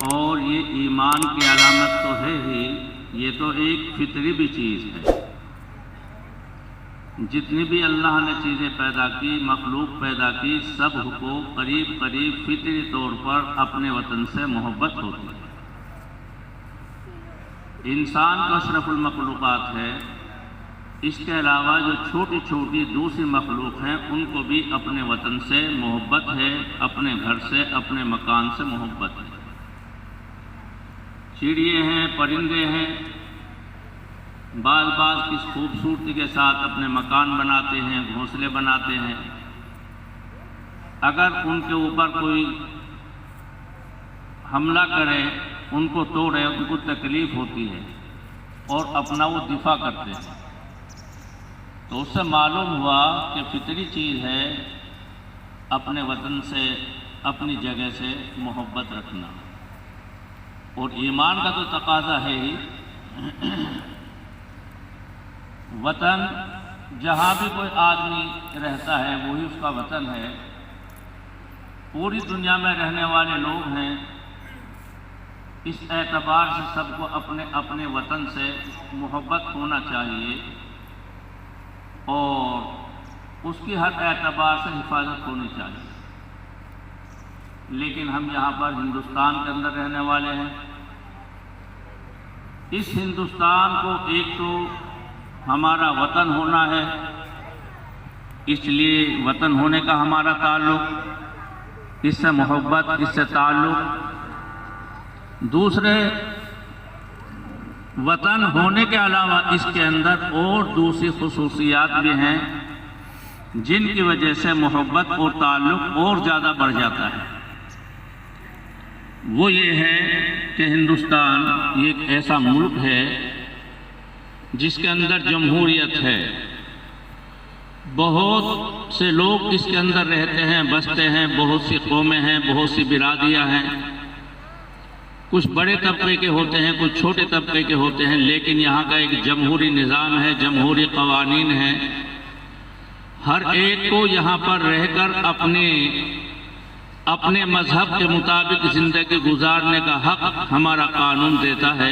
اور یہ ایمان کی علامت تو ہے ہی، یہ تو ایک فطری بھی چیز ہے۔ جتنی بھی اللہ نے چیزیں پیدا کی، مخلوق پیدا کی، سب کو قریب قریب فطری طور پر اپنے وطن سے محبت ہوتی ہے۔ انسان تو اشرف المخلوقات ہے، اس کے علاوہ جو چھوٹی چھوٹی دوسری مخلوق ہیں ان کو بھی اپنے وطن سے محبت ہے، اپنے گھر سے، اپنے مکان سے محبت ہے۔ چڑیے ہیں، پرندے ہیں، بعض کس خوبصورتی کے ساتھ اپنے مکان بناتے ہیں، گھونسلے بناتے ہیں۔ اگر ان کے اوپر کوئی حملہ کرے، ان کو توڑے، ان کو تکلیف ہوتی ہے اور اپنا وہ دفاع کرتے ہیں، تو اس سے معلوم ہوا کہ فطری چیز ہے اپنے وطن سے، اپنی جگہ سے محبت رکھنا۔ اور ایمان کا تو تقاضا ہے ہی، وطن جہاں بھی کوئی آدمی رہتا ہے وہی اس کا وطن ہے۔ پوری دنیا میں رہنے والے لوگ ہیں، اس اعتبار سے سب کو اپنے اپنے وطن سے محبت ہونا چاہیے اور اس کی ہر اعتبار سے حفاظت ہونی چاہیے۔ لیکن ہم یہاں پر ہندوستان کے اندر رہنے والے ہیں۔ اس ہندوستان کو ایک تو ہمارا وطن ہونا ہے، اس لیے وطن ہونے کا ہمارا تعلق، اس سے محبت، اس سے تعلق۔ دوسرے، وطن ہونے کے علاوہ اس کے اندر اور دوسری خصوصیات بھی ہیں جن کی وجہ سے محبت اور تعلق اور زیادہ بڑھ جاتا ہے۔ وہ یہ ہے کہ ہندوستان یہ ایک ایسا ملک ہے جس کے اندر جمہوریت ہے۔ بہت سے لوگ اس کے اندر رہتے ہیں، بستے ہیں، بہت سی قومیں ہیں، بہت سی برادریاں ہیں، کچھ بڑے طبقے کے ہوتے ہیں، کچھ چھوٹے طبقے کے ہوتے ہیں، لیکن یہاں کا ایک جمہوری نظام ہے، جمہوری قوانین ہیں۔ ہر ایک کو یہاں پر رہ کر اپنے مذہب کے مطابق زندگی گزارنے کا حق ہمارا قانون دیتا ہے،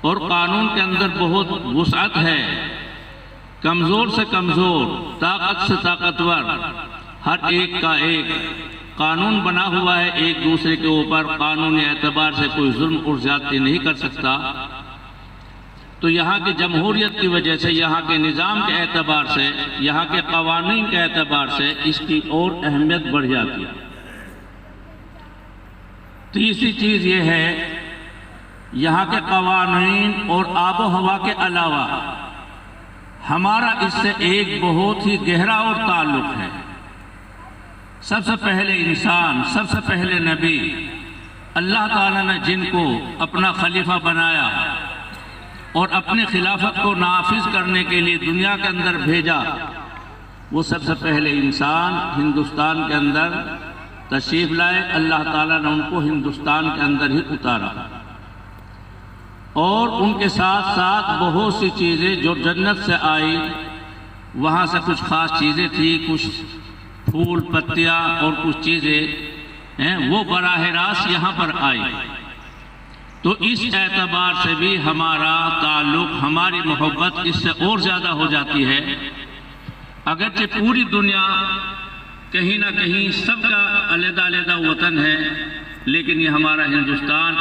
اور قانون کے اندر بہت وسعت ہے۔ کمزور سے کمزور، طاقت سے طاقتور، ہر ایک کا ایک قانون بنا ہوا ہے، ایک دوسرے کے اوپر قانونی اعتبار سے کوئی ظلم اور زیادتی نہیں کر سکتا۔ تو یہاں کی جمہوریت کی وجہ سے، یہاں کے نظام کے اعتبار سے، یہاں کے قوانین کے اعتبار سے اس کی اور اہمیت بڑھ جاتی ہے۔ تیسری چیز یہ ہے، یہاں کے قوانین اور آب و ہوا کے علاوہ ہمارا اس سے ایک بہت ہی گہرا اور تعلق ہے۔ سب سے پہلے انسان، سب سے پہلے نبی، اللہ تعالیٰ نے جن کو اپنا خلیفہ بنایا اور اپنی خلافت کو نافذ کرنے کے لیے دنیا کے اندر بھیجا، وہ سب سے پہلے انسان ہندوستان کے اندر تشریف لائے۔ اللہ تعالیٰ نے ان کو ہندوستان کے اندر ہی اتارا، اور ان کے ساتھ ساتھ بہت سی چیزیں جو جنت سے آئی، وہاں سے کچھ خاص چیزیں تھیں، کچھ پھول پتیاں اور کچھ چیزیں وہ براہ راست یہاں پر آئی۔ تو اس اعتبار سے بھی ہمارا تعلق، ہماری محبت اس سے اور زیادہ ہو جاتی ہے۔ اگرچہ پوری دنیا کہیں نہ کہیں سب کا علیحدہ علیحدہ وطن ہے، لیکن یہ ہمارا ہندوستان،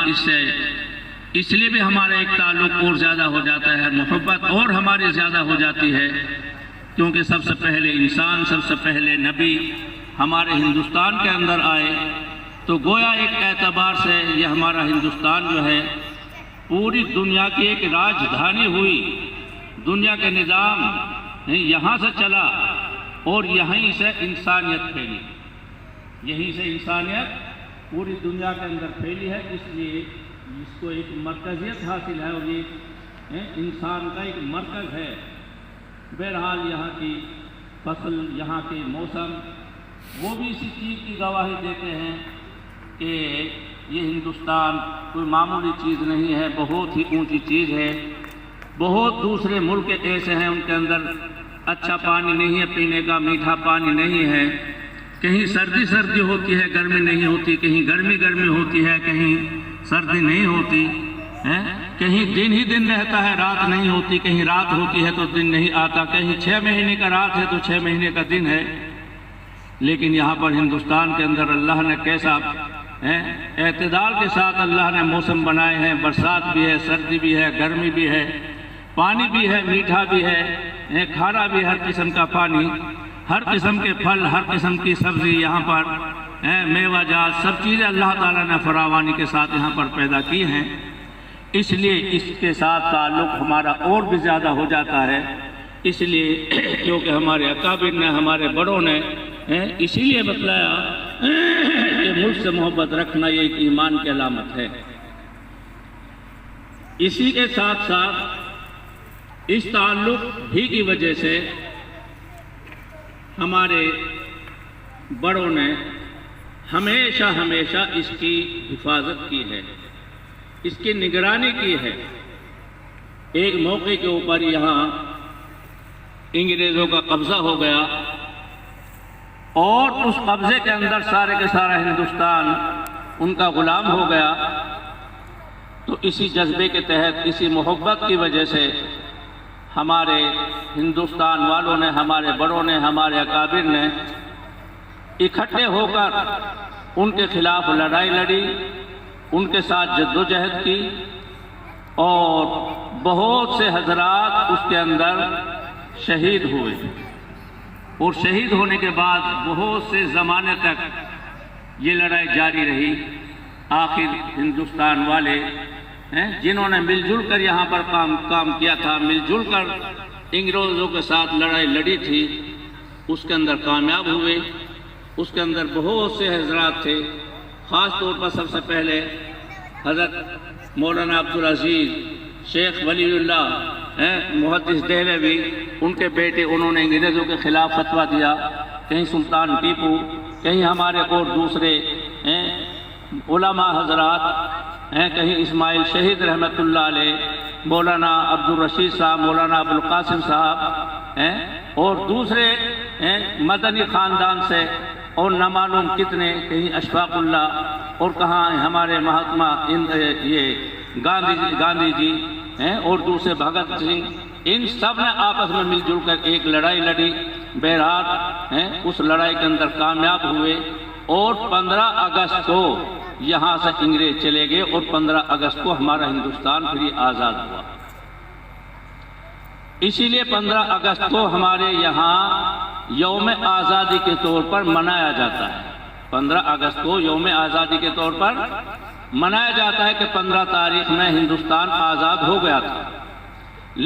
اس لیے بھی ہمارا ایک تعلق اور زیادہ ہو جاتا ہے، محبت اور ہماری زیادہ ہو جاتی ہے، کیونکہ سب سے پہلے انسان، سب سے پہلے نبی ہمارے ہندوستان کے اندر آئے۔ تو گویا ایک اعتبار سے یہ ہمارا ہندوستان جو ہے پوری دنیا کی ایک راجدھانی ہوئی، دنیا کے نظام یہاں سے چلا اور یہیں سے انسانیت پھیلی، یہیں سے انسانیت پوری دنیا کے اندر پھیلی ہے۔ اس لیے اس کو ایک مرکزیت حاصل ہے، اور یہ انسان کا ایک مرکز ہے۔ بہرحال یہاں کی فصل، یہاں کے موسم، وہ بھی اسی چیز کی گواہی دیتے ہیں کہ یہ ہندوستان کوئی معمولی چیز نہیں ہے، بہت ہی اونچی چیز ہے۔ بہت دوسرے ملک ایسے ہیں، ان کے اندر اچھا پانی نہیں ہے پینے کا، میٹھا پانی نہیں ہے، کہیں سردی ہوتی ہے گرمی نہیں ہوتی، کہیں گرمی ہوتی ہے کہیں سردی نہیں ہوتی ہے، کہیں دن ہی دن رہتا ہے رات نہیں ہوتی، کہیں رات ہوتی ہے تو دن نہیں آتا، کہیں 6 مہینے کا رات ہے تو 6 مہینے کا دن ہے۔ لیکن یہاں پر ہندوستان کے اندر اللہ نے کیسا اعتدال کے ساتھ اللہ نے موسم بنائے ہیں، برسات بھی ہے، سردی بھی ہے، گرمی بھی ہے، پانی بھی ہے، میٹھا بھی ہے، کھارا بھی، ہر قسم کا پانی، ہر قسم کے پھل، ہر قسم کی سبزی یہاں پر میوہ جات سب چیزیں اللہ تعالیٰ نے فراوانی کے ساتھ یہاں پر پیدا کی ہیں۔ اس لیے اس کے ساتھ تعلق ہمارا اور بھی زیادہ ہو جاتا ہے، اس لیے کیونکہ ہمارے اکابر نے، ہمارے بڑوں نے اسی لیے بتلایا کہ ملک سے محبت رکھنا یہ ایک ایمان کی علامت ہے۔ اسی کے ساتھ ساتھ اس تعلق بھی کی وجہ سے ہمارے بڑوں نے ہمیشہ اس کی حفاظت کی ہے، اس کی نگرانی کی ہے۔ ایک موقع کے اوپر یہاں انگریزوں کا قبضہ ہو گیا اور اس قبضے کے اندر سارے کے سارا ہندوستان ان کا غلام ہو گیا، تو اسی جذبے کے تحت، اسی محبت کی وجہ سے ہمارے ہندوستان والوں نے، ہمارے بڑوں نے، ہمارے اکابر نے اکٹھے ہو کر ان کے خلاف لڑائی لڑی، ان کے ساتھ جدوجہد کی، اور بہت سے حضرات اس کے اندر شہید ہوئے، اور شہید ہونے کے بعد بہت سے زمانے تک یہ لڑائی جاری رہی۔ آخر ہندوستان والے جنہوں نے مل جل کر یہاں پر کام کیا تھا، مل جل کر انگریزوں کے ساتھ لڑائی لڑی تھی، اس کے اندر کامیاب ہوئے۔ اس کے اندر بہت سے حضرات تھے، خاص طور پر سب سے پہلے حضرت مولانا عبدالعزیز شیخ ولی اللہ محدث دہلوی، ان کے بیٹے، انہوں نے انگریزوں کے خلاف فتویٰ دیا، کہیں سلطان ٹیپو، کہیں ہمارے اور دوسرے علماء حضرات، کہیں اسماعیل شہید رحمۃ اللہ علیہ، مولانا عبدالرشید صاحب، مولانا ابوالقاسم صاحب، اور دوسرے مدنی خاندان سے، اور نہ معلوم کتنے، کہیں اشفاق اللہ، اور کہاں ہمارے مہاتما یہ گاندھی جی، اور دوسرے بھگت سنگھ، ان سب نے آپس میں مل جل کر ایک لڑائی لڑی۔ بہرحال اس لڑائی کے اندر کامیاب ہوئے، اور 15 اگست کو یہاں سے انگریز چلے گئے، اور 15 اگست کو ہمارا ہندوستان پھر آزاد ہوا۔ اسی لیے 15 اگست کو ہمارے یہاں یوم آزادی کے طور پر منایا جاتا ہے۔ 15 اگست کو یوم آزادی کے طور پر منایا جاتا ہے کہ 15 تاریخ میں ہندوستان آزاد ہو گیا تھا،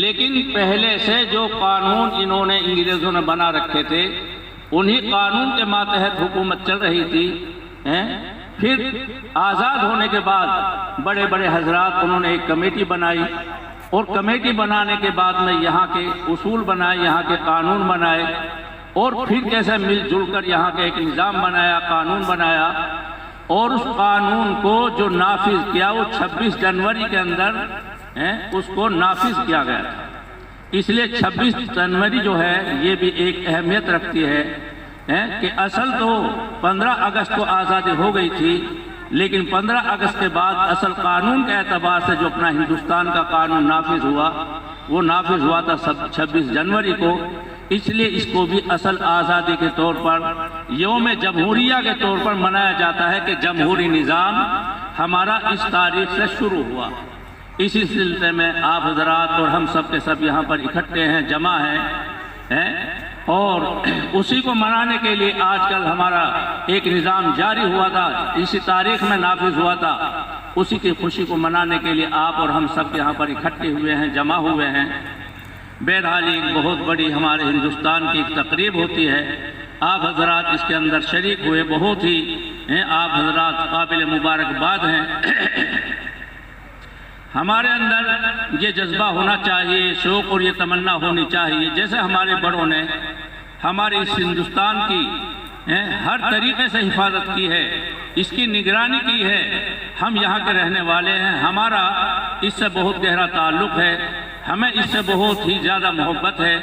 لیکن پہلے سے جو قانون انہوں نے، انگریزوں نے بنا رکھے تھے، انہی قانون کے ماتحت حکومت چل رہی تھی۔ پھر آزاد ہونے کے بعد بڑے بڑے حضرات، انہوں نے ایک کمیٹی بنائی، اور کمیٹی بنانے کے بعد میں یہاں کے اصول بنائے، یہاں کے قانون بنائے، اور پھر کیسے مل جل کر یہاں کا ایک نظام بنایا، قانون بنایا، اور اس قانون کو جو نافذ کیا وہ 26 جنوری کے اندر اس کو نافذ کیا گیا تھا۔ اس لیے 26 جنوری جو ہے یہ بھی ایک اہمیت رکھتی ہے کہ اصل تو 15 اگست کو آزادی ہو گئی تھی، لیکن 15 اگست کے بعد اصل قانون کے اعتبار سے جو اپنا ہندوستان کا قانون نافذ ہوا، وہ نافذ ہوا تھا 26 جنوری کو۔ اس لیے اس کو بھی اصل آزادی کے طور پر، یوم جمہوریہ کے طور پر منایا جاتا ہے کہ جمہوری نظام ہمارا اس تاریخ سے شروع ہوا۔ اسی سلسلے میں آپ حضرات اور ہم سب کے سب یہاں پر اکٹھے ہیں، جمع ہیں، اور اسی کو منانے کے لیے آج کل ہمارا ایک نظام جاری ہوا تھا، اسی تاریخ میں نافذ ہوا تھا، اسی کی خوشی کو منانے کے لیے آپ اور ہم سب یہاں پر اکٹھے ہوئے ہیں، جمع ہوئے ہیں۔ بہرحال ایک بہت بڑی ہمارے ہندوستان کی ایک تقریب ہوتی ہے، آپ حضرات اس کے اندر شریک ہوئے، بہت ہی آپ حضرات قابل مبارکباد ہیں۔ ہمارے اندر یہ جذبہ ہونا چاہیے، شوق اور یہ تمنا ہونی چاہیے، جیسے ہمارے بڑوں نے ہمارے اس ہندوستان کی ہر طریقے سے حفاظت کی ہے، اس کی نگرانی کی ہے۔ ہم یہاں کے رہنے والے ہیں، ہمارا اس سے بہت گہرا تعلق ہے، ہمیں اس سے بہت ہی زیادہ محبت ہے۔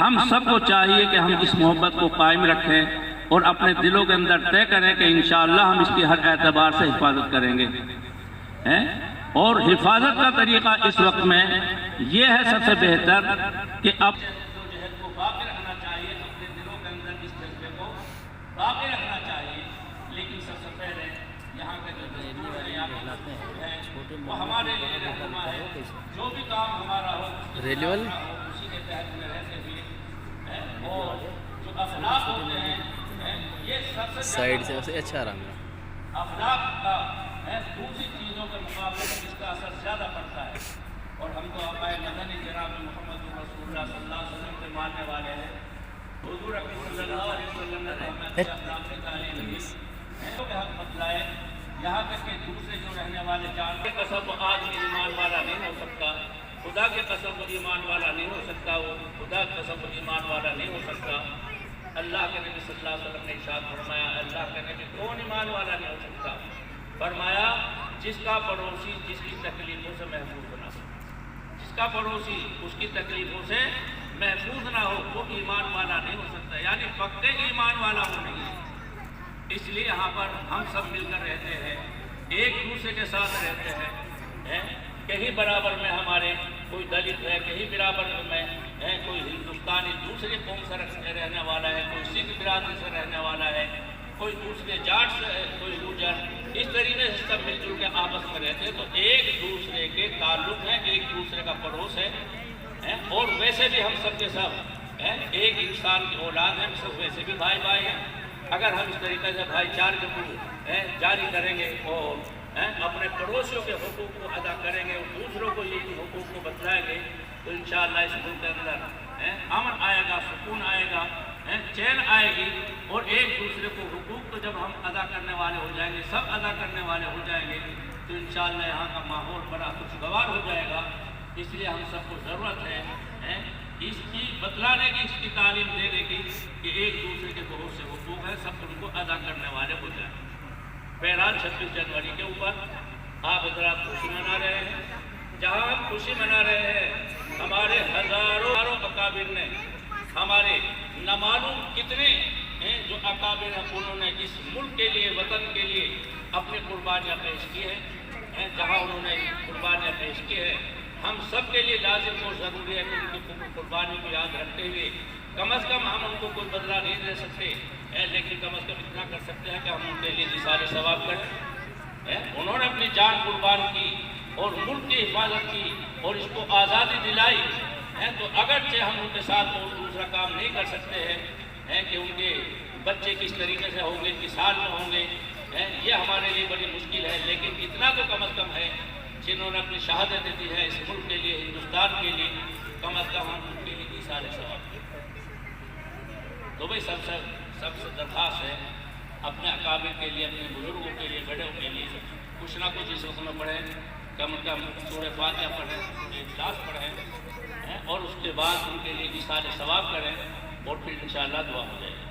ہم سب کو چاہیے کہ ہم اس محبت کو قائم رکھیں اور اپنے دلوں کے اندر طے کریں کہ انشاءاللہ ہم اس کی ہر اعتبار سے حفاظت کریں گے. اور حفاظت کا طریقہ اس وقت میں یہ ہے سب سے بہتر کہ اب جہد کو باقی رکھنا چاہیے، اپنے دلوں کے اندر اس جذبے کو باقی رکھنا چاہیے. لیکن سب سے پہلے یہاں کے جو دستور ہے وہ ہمارے لیے رہنما ہے. جو بھی کام ہمارا ہو اسی کے تحت میں رہتے ہوئے اور جو اخلاق ہوتے ہیں یہ سب سے سائڈ سے اچھا رہا ہے. اخلاق کا دوسری چیزوں کے مقابلے میں اس کا اثر زیادہ پڑتا ہے. اور ہم تو آقائے مدنی جناب محمد رسول اللہ صلی اللہ علیہ وسلم کے ماننے والے ہیں. حضور اکرم صلی اللہ علیہ وسلم نے ہمیں اخلاق کی تعلیم دی ہے کہ حق بتلائے. یہاں تک کہ دوسرے جو رہنے والے جانور کی قسم وہ آدمی ایمان والا نہیں ہو سکتا، خدا کی قسم وہ ایمان والا نہیں ہو سکتا، وہ خدا کی قسم وہ ایمان والا نہیں ہو سکتا. اللہ کے نبی صلی اللہ علیہ وسلم نے ارشاد فرمایا، اللہ کے نبی کون ایمان والا نہیں ہو سکتا؟ فرمایا جس کا پڑوسی جس کی تکلیفوں سے محفوظ نہ ہو، جس کا پڑوسی اس کی تکلیفوں سے محفوظ نہ ہو وہ ایمان والا نہیں ہو سکتا. یعنی پکے ایمان والا وہ نہیں ہے. اس لیے یہاں پر ہم سب مل کر رہتے ہیں، ایک دوسرے کے ساتھ رہتے ہیں. کہیں برابر میں ہمارے کوئی دلت ہے، کہیں برابر میں کوئی ہندوستانی دوسرے قوم سے رہنے والا ہے، کوئی سکھ برادری سے رہنے والا ہے، کوئی دوسرے جاٹ سے ہے، کوئی گوجر. اس طریقے سے سب مل جل کے آپس میں رہتے ہیں تو ایک دوسرے کے تعلق ہے، ایک دوسرے کا پڑوس ہے. اور ویسے بھی ہم سب کے سب ایک انسان کی اولاد ہیں، سب ویسے بھی بھائی بھائی ہیں. اگر ہم اس طریقے سے بھائی چارے کو جاری کریں گے اور اپنے پڑوسیوں کے حقوق کو ادا کریں گے اور دوسروں کو یہ حقوق کو بتلائیں گے تو انشاءاللہ اس ملک کے اندر امن آئے گا، سکون آئے گا، چین آئے گی. اور ایک دوسرے کو حقوق کو جب ہم ادا کرنے والے ہو جائیں گے، سب ادا کرنے والے ہو جائیں گے تو انشاءاللہ یہاں کا ماحول بڑا خوشگوار ہو جائے گا. اس لیے ہم سب کو ضرورت ہے اس کی بتلانے کی، اس کی تعلیم دینے کی کہ ایک دوسرے کے بہت سے حقوق ہیں، سب ان کو ادا کرنے والے ہو جائیں. بہرحال 26 جنوری کے اوپر آپ حضرات خوشی منا رہے ہیں. جہاں ہم خوشی منا رہے ہیں ہمارے ہزاروں اکابر نے، ہمارے نہ معلوم کتنے جو اکابر ہیں انہوں نے اس ملک کے لیے، وطن کے لیے اپنی قربانیاں پیش کی ہیں. جہاں انہوں نے قربانیاں پیش کی ہیں ہم سب کے لیے لازم اور ضروری ہے کہ ان کی قربانی کو یاد رکھتے ہوئے کم از کم ہم ان کو کوئی بدلہ نہیں دے سکتے لیکن کم از کم اتنا کر سکتے ہیں کہ ہم ان کے لیے اظہار ثواب کریں. انہوں نے اپنی جان قربان کی اور ملک کی حفاظت کی اور اس کو آزادی دلائی تو اگرچہ ہم ان کے ساتھ اور دوسرا کام نہیں کر سکتے ہیں کہ ان کے بچے کس طریقے سے ہوں گے، کس حال میں ہوں گے، یہ ہمارے لیے بڑی مشکل ہے. لیکن اتنا تو کم از کم ہے جنہوں نے اپنی شہادت دی ہے اس ملک کے لیے، ہندوستان کے لیے، کم از کم ہم ان کے لیے اظہار ثواب کریں. تو بھائی سب سے درخواست ہے اپنے اکابر کے لیے، اپنے بزرگوں کے لیے، بڑوں کے لیے کچھ نہ کچھ اس وقت میں پڑھیں، کم از کم سورہ فاتحہ پڑھیں، اخلاص پڑھیں اور اس کے بعد ان کے لیے اظہار ثواب کریں اور پھر انشاءاللہ دعا ہو جائے گی.